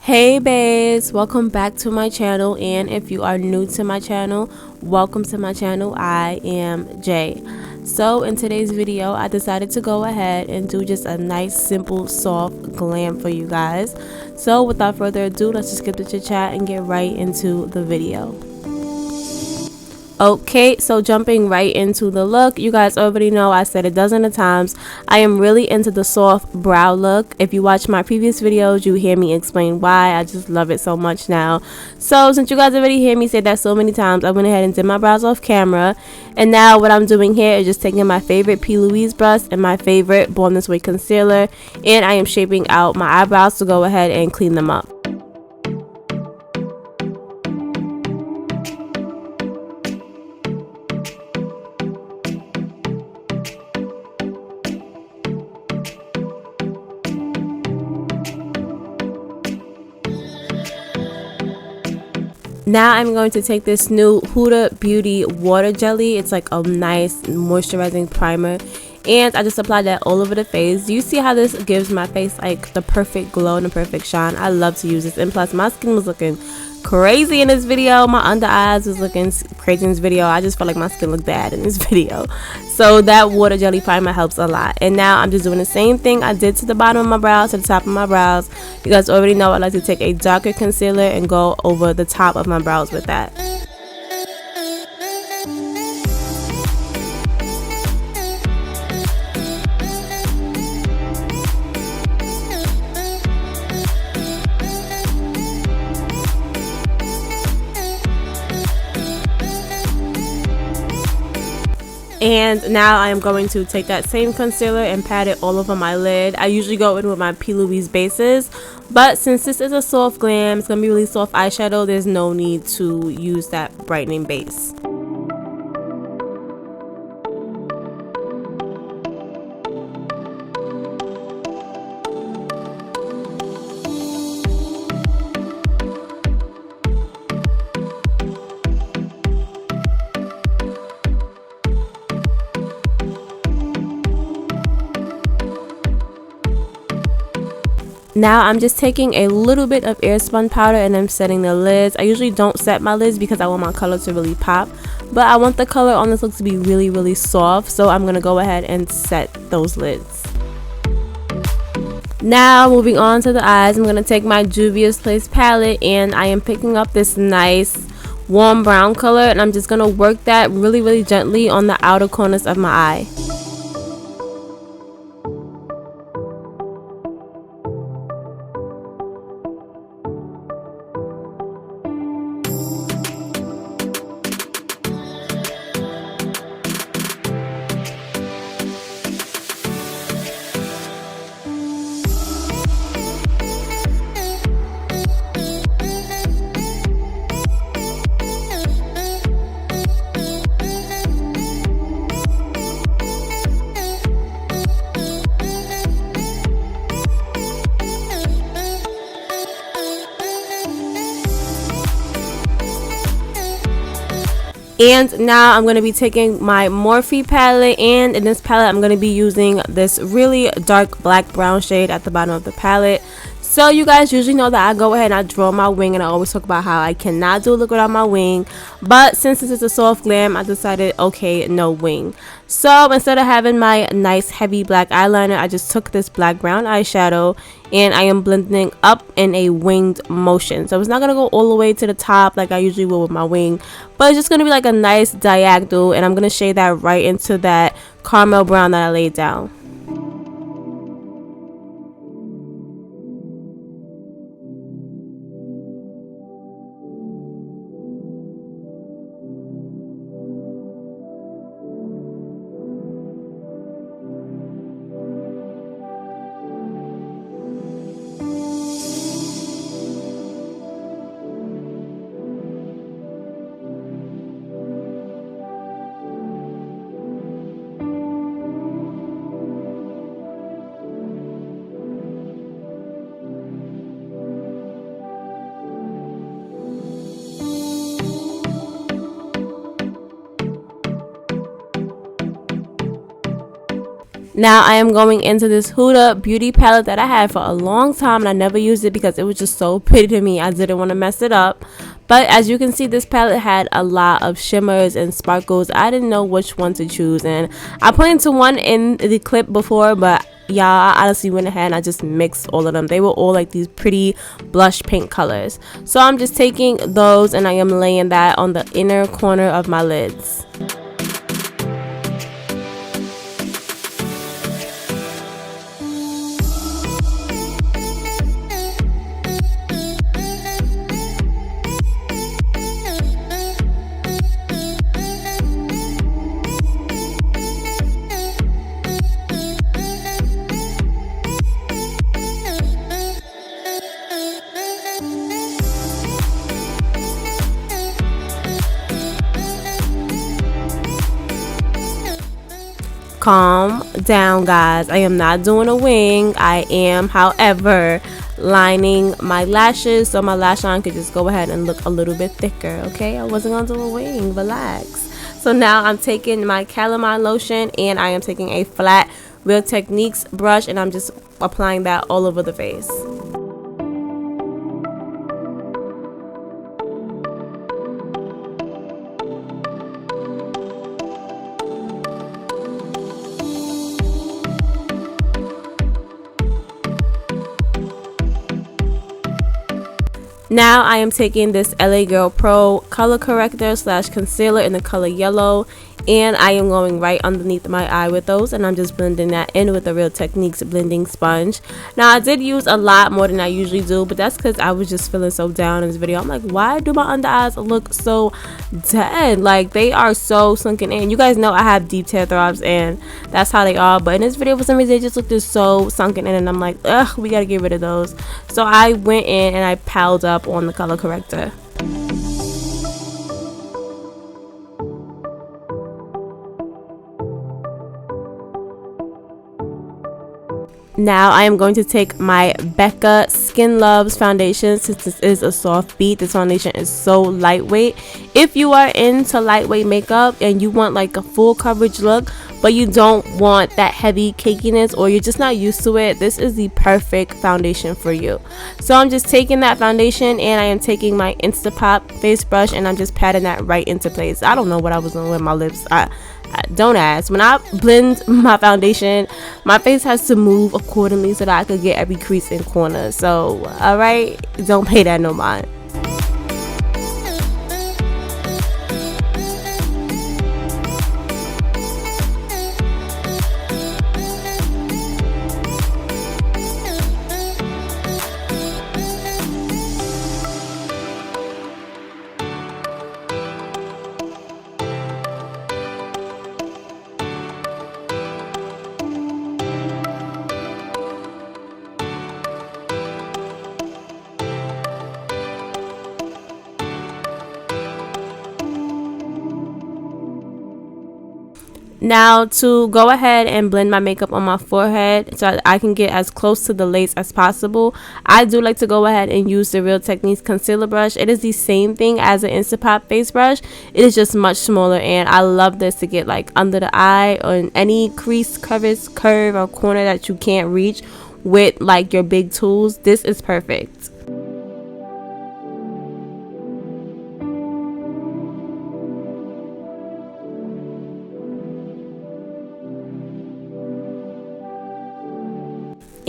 Hey babes, welcome back to my channel, and if you are new to my channel, welcome to my channel. I am Jay. So in today's video I decided to go ahead and do just a nice simple soft glam for you guys. So without further ado, let's just skip the chit chat and get right into the video. Okay, so jumping right into the look, you guys already know I said it dozens of times, I am really into the soft brow look. If you watch my previous videos, you hear me explain why. I just love it so much now. So since you guys already hear me say that so many times, I went ahead and did my brows off camera. And now what I'm doing here is just taking my favorite P. Louise brush and my favorite Born This Way concealer, and I am shaping out my eyebrows to go ahead and clean them up. Now I'm going to take this new Huda Beauty water jelly. It's like a nice moisturizing primer, and I just applied that all over the face. Do you see how this gives my face like the perfect glow and the perfect shine? I love to use this, and plus my skin was looking crazy in this video. My under eyes was looking crazy in this video. I just felt like my skin looked bad in this video, so that water jelly primer helps a lot. And now I'm just doing the same thing I did to the bottom of my brows to the top of my brows. You guys already know I like to take a darker concealer and go over the top of my brows with that. And now I am going to take that same concealer and pat it all over my lid. I usually go in with my P. Louise bases, but since this is a soft glam, it's going to be really soft eyeshadow, there's no need to use that brightening base. Now I'm just taking a little bit of airspun powder and I'm setting the lids. I usually don't set my lids because I want my color to really pop, but I want the color on this look to be really soft, so I'm gonna go ahead and set those lids. Now moving on to the eyes, I'm gonna take my Juvias palette, and I am picking up this nice warm brown color, and I'm just gonna work that really gently on the outer corners of my eye. And now I'm going to be taking my Morphe palette, and in this palette I'm going to be using this really dark black brown shade at the bottom of the palette. So you guys usually know that I go ahead and I draw my wing, and I always talk about how I cannot do a look without my wing, but since this is a soft glam, I decided okay, no wing. So instead of having my nice heavy black eyeliner, I just took this black brown eyeshadow and I am blending up in a winged motion. So it's not going to go all the way to the top like I usually will with my wing, but it's just going to be like a nice diagonal, and I'm going to shade that right into that caramel brown that I laid down. Now I am going into this Huda Beauty palette that I had for a long time and I never used it because it was just so pretty to me. I didn't want to mess it up. But as you can see, this palette had a lot of shimmers and sparkles. I didn't know which one to choose, and I pointed to one in the clip before, but y'all, I honestly went ahead and I just mixed all of them. They were all like these pretty blush pink colors. So I'm just taking those and I am laying that on the inner corner of my lids. Calm down, guys. I am not doing a wing. I am, however, lining my lashes so my lash line could just go ahead and look a little bit thicker. Okay, I wasn't gonna do a wing. Relax. So now I'm taking my Calamine lotion and I am taking a flat Real Techniques brush and I'm just applying that all over the face. Now I am taking this LA Girl Pro color corrector / concealer in the color yellow, and I am going right underneath my eye with those, and I'm just blending that in with the Real Techniques blending sponge. Now I did use a lot more than I usually do, but that's because I was just feeling so down in this video. I'm like, why do my under eyes look so dead? Like, they are so sunken in. You guys know I have deep tear throbs and that's how they are, but in this video for some reason they just looked so sunken in, and I'm like, ugh, we gotta get rid of those. So I went in and I piled up on the color corrector. Now I am going to take my BECCA Skin Loves foundation. Since this is a soft beat, this foundation is so lightweight. If you are into lightweight makeup and you want like a full coverage look but you don't want that heavy cakiness, or you're just not used to it, this is the perfect foundation for you. So I'm just taking that foundation and I am taking my Instapop face brush and I'm just patting that right into place. I don't know what I was doing with my lips. Don't ask. When I blend my foundation, my face has to move accordingly so that I could get every crease and corner. So alright, don't pay that no mind. Now to go ahead and blend my makeup on my forehead so I can get as close to the lace as possible, I do like to go ahead and use the Real Techniques concealer brush. It is the same thing as an Instapop face brush. It is just much smaller, and I love this to get like under the eye or in any crease, crevice, curve, or corner that you can't reach with like your big tools. This is perfect.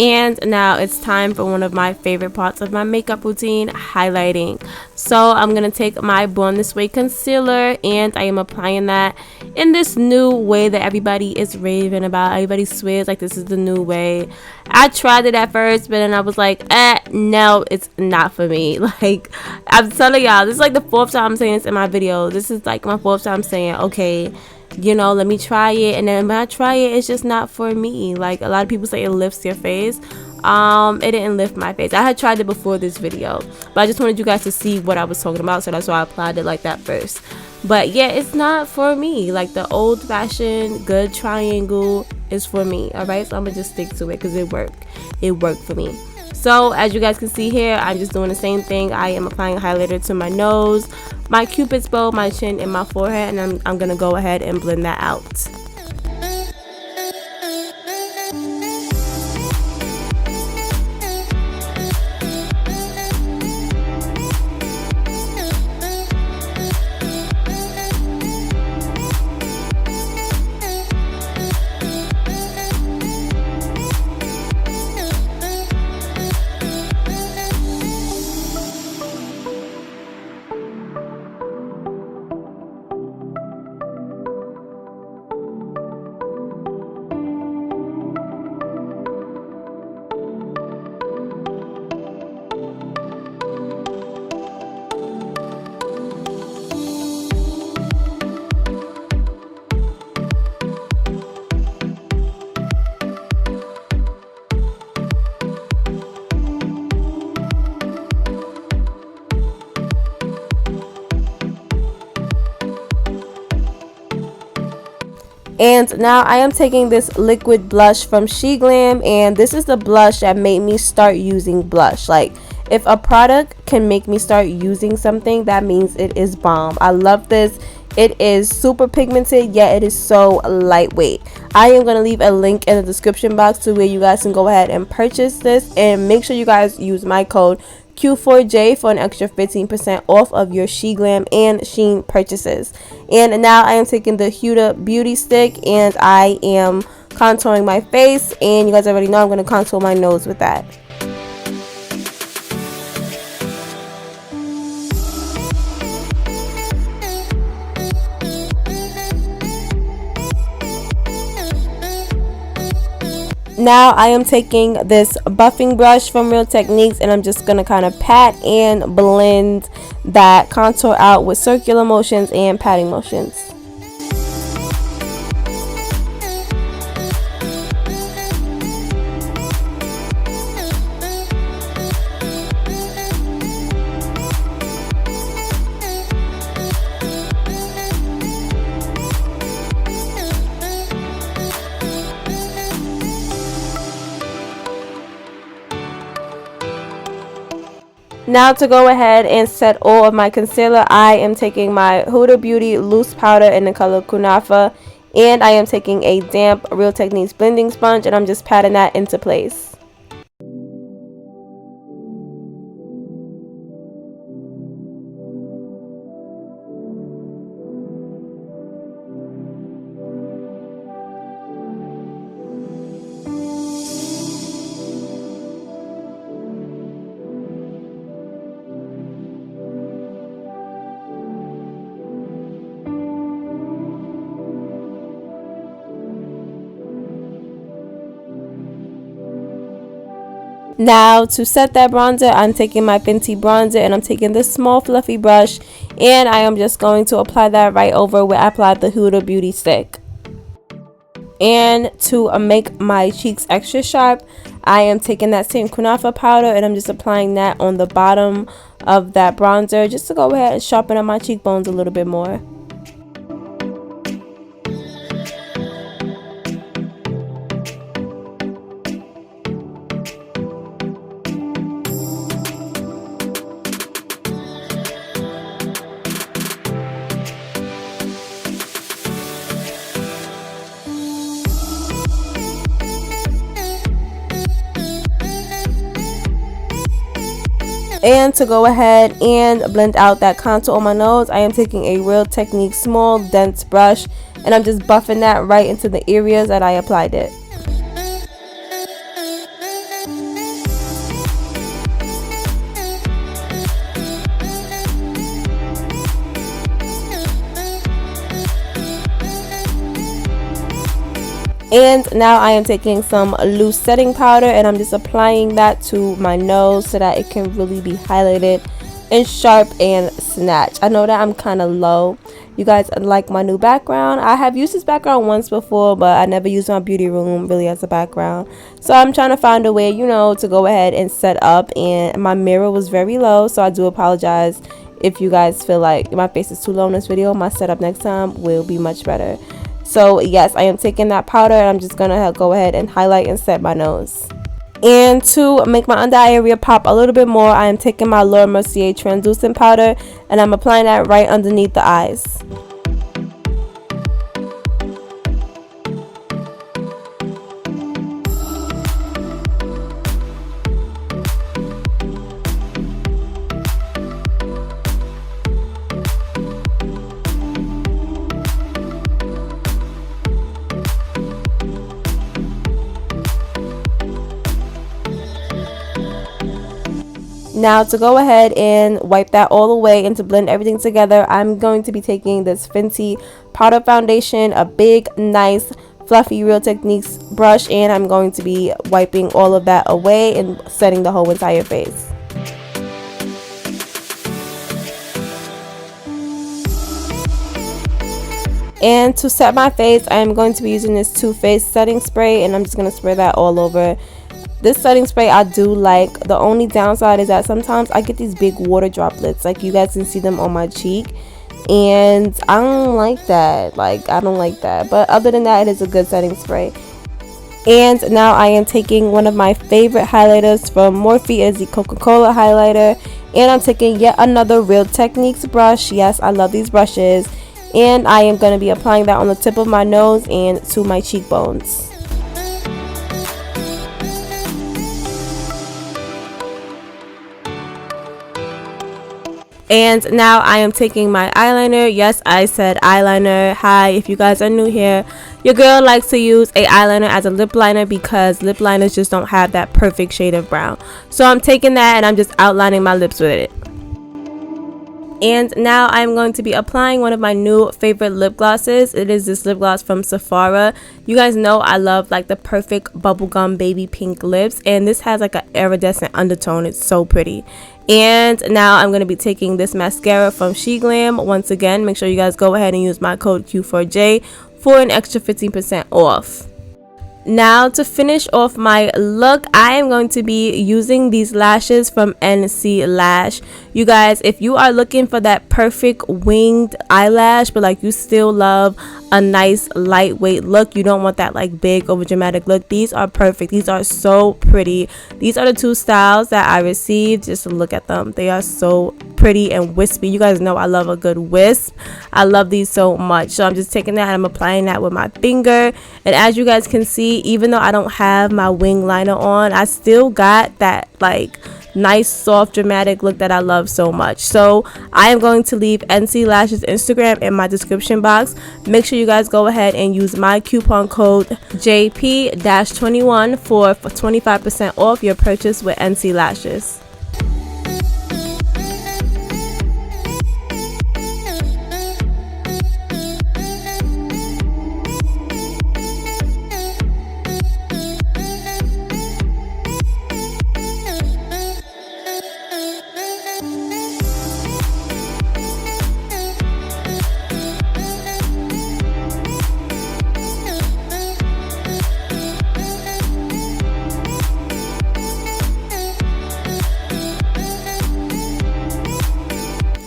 And now it's time for one of my favorite parts of my makeup routine, highlighting. So I'm going to take my Born This Way concealer and I am applying that in this new way that everybody is raving about. Everybody swears like this is the new way. I tried it at first, but then I was like, no, it's not for me. Like, I'm telling y'all, this is like the 4th time I'm saying this in my video. This is like my 4th time saying, okay, you know, let me try it, and then when I try it, it's just not for me. Like, a lot of people say it lifts your face. It didn't lift my face. I had tried it before this video, but I just wanted you guys to see what I was talking about, so that's why I applied it like that first. But yeah, it's not for me. Like, the old-fashioned good triangle is for me. Alright, so I'm gonna just stick to it because it worked for me. So as you guys can see here, I'm just doing the same thing. I am applying highlighter to my nose, my cupid's bow, my chin, and my forehead, and I'm gonna go ahead and blend that out. And now I am taking this liquid blush from Glam, and this is the blush that made me start using blush. Like, if a product can make me start using something, that means it is bomb. I love this. It is super pigmented, yet it is so lightweight. I am going to leave a link in the description box to where you guys can go ahead and purchase this, and make sure you guys use my code Q4J for an extra 15% off of your Glam and Shein purchases. And now I am taking the Huda Beauty stick, and I am contouring my face, and you guys already know I'm going to contour my nose with that. Now I am taking this buffing brush from Real Techniques, and I'm just going to kind of pat and blend that contour out with circular motions and patting motions. Now to go ahead and set all of my concealer, I am taking my Huda Beauty loose powder in the color Kunafa, and I am taking a damp Real Techniques blending sponge, and I'm just patting that into place. Now to set that bronzer, I'm taking my Fenty bronzer, and I'm taking this small fluffy brush, and I am just going to apply that right over where I applied the Huda Beauty stick. And to make my cheeks extra sharp, I am taking that same Kunafa powder, and I'm just applying that on the bottom of that bronzer just to go ahead and sharpen up my cheekbones a little bit more. And to go ahead and blend out that contour on my nose, I am taking a Real Techniques small dense brush, and I'm just buffing that right into the areas that I applied it. And now I am taking some loose setting powder, and I'm just applying that to my nose so that it can really be highlighted and sharp and snatched. I know that I'm kind of low. You guys like my new background. I have used this background once before, but I never used my beauty room really as a background. So I'm trying to find a way, you know, to go ahead and set up, and my mirror was very low, so I do apologize if you guys feel like my face is too low in this video. My setup next time will be much better. So yes, I am taking that powder, and I'm just gonna go ahead and highlight and set my nose. And to make my under eye area pop a little bit more, I am taking my Mercier translucent powder, and I'm applying that right underneath the eyes. Now to go ahead and wipe that all away and to blend everything together, I'm going to be taking this Fenty powder foundation, a big, nice, fluffy Real Techniques brush, and I'm going to be wiping all of that away and setting the whole entire face. And to set my face, I'm going to be using this Too Faced setting spray, and I'm just going to spray that all over. This setting spray I do like. The only downside is that sometimes I get these big water droplets, like you guys can see them on my cheek, and I don't like that. Like, I don't like that. But other than that, it is a good setting spray. And now I am taking one of my favorite highlighters from Morphe. It is the Coca-Cola highlighter. And I'm taking yet another Real Techniques brush. Yes, I love these brushes. And I am going to be applying that on the tip of my nose and to my cheekbones. And now I am taking my eyeliner. Yes, I said eyeliner. Hi, if you guys are new here, your girl likes to use a eyeliner as a lip liner because lip liners just don't have that perfect shade of brown. So I'm taking that and I'm just outlining my lips with it. And now I'm going to be applying one of my new favorite lip glosses. It is this lip gloss from Sepora. You guys know I love like the perfect bubblegum baby pink lips, and this has like an iridescent undertone. It's so pretty. And now I'm going to be taking this mascara from Glam. Once again, make sure you guys go ahead and use my code Q4J for an extra 15% off. Now to finish off my look, I am going to be using these lashes from NYX Lash. You guys, if you are looking for that perfect winged eyelash but like you still love a nice lightweight look, you don't want that like big over dramatic look, these are perfect. These are so pretty. These are the two styles that I received. Just look at them. They are so pretty and wispy. You guys know I love a good wisp. I love these so much. So I'm just taking that and I'm applying that with my finger. And as you guys can see, even though I don't have my wing liner on, I still got that like nice soft dramatic look that I love so much. So I am going to leave NYX Lash's Instagram in my description box. Make sure you guys go ahead and use my coupon code JP-21 for 25% off your purchase with NYX Lashes.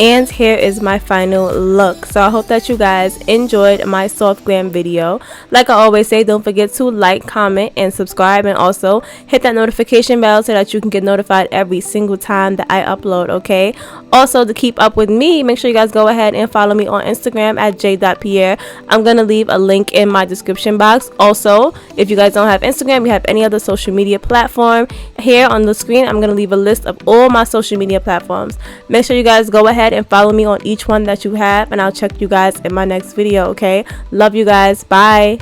And here is my final look. So I hope that you guys enjoyed my soft glam video. Like I always say, don't forget to like, comment, and subscribe, and also hit that notification bell so that you can get notified every single time that I upload, okay? Also, to keep up with me, make sure you guys go ahead and follow me on Instagram at Jaiye.Pierre. I'm gonna leave a link in my description box. Also, if you guys don't have Instagram, you have any other social media platform, here on the screen I'm gonna leave a list of all my social media platforms. Make sure you guys go ahead and follow me on each one that you have, and I'll check you guys in my next video, okay? Love you guys. Bye.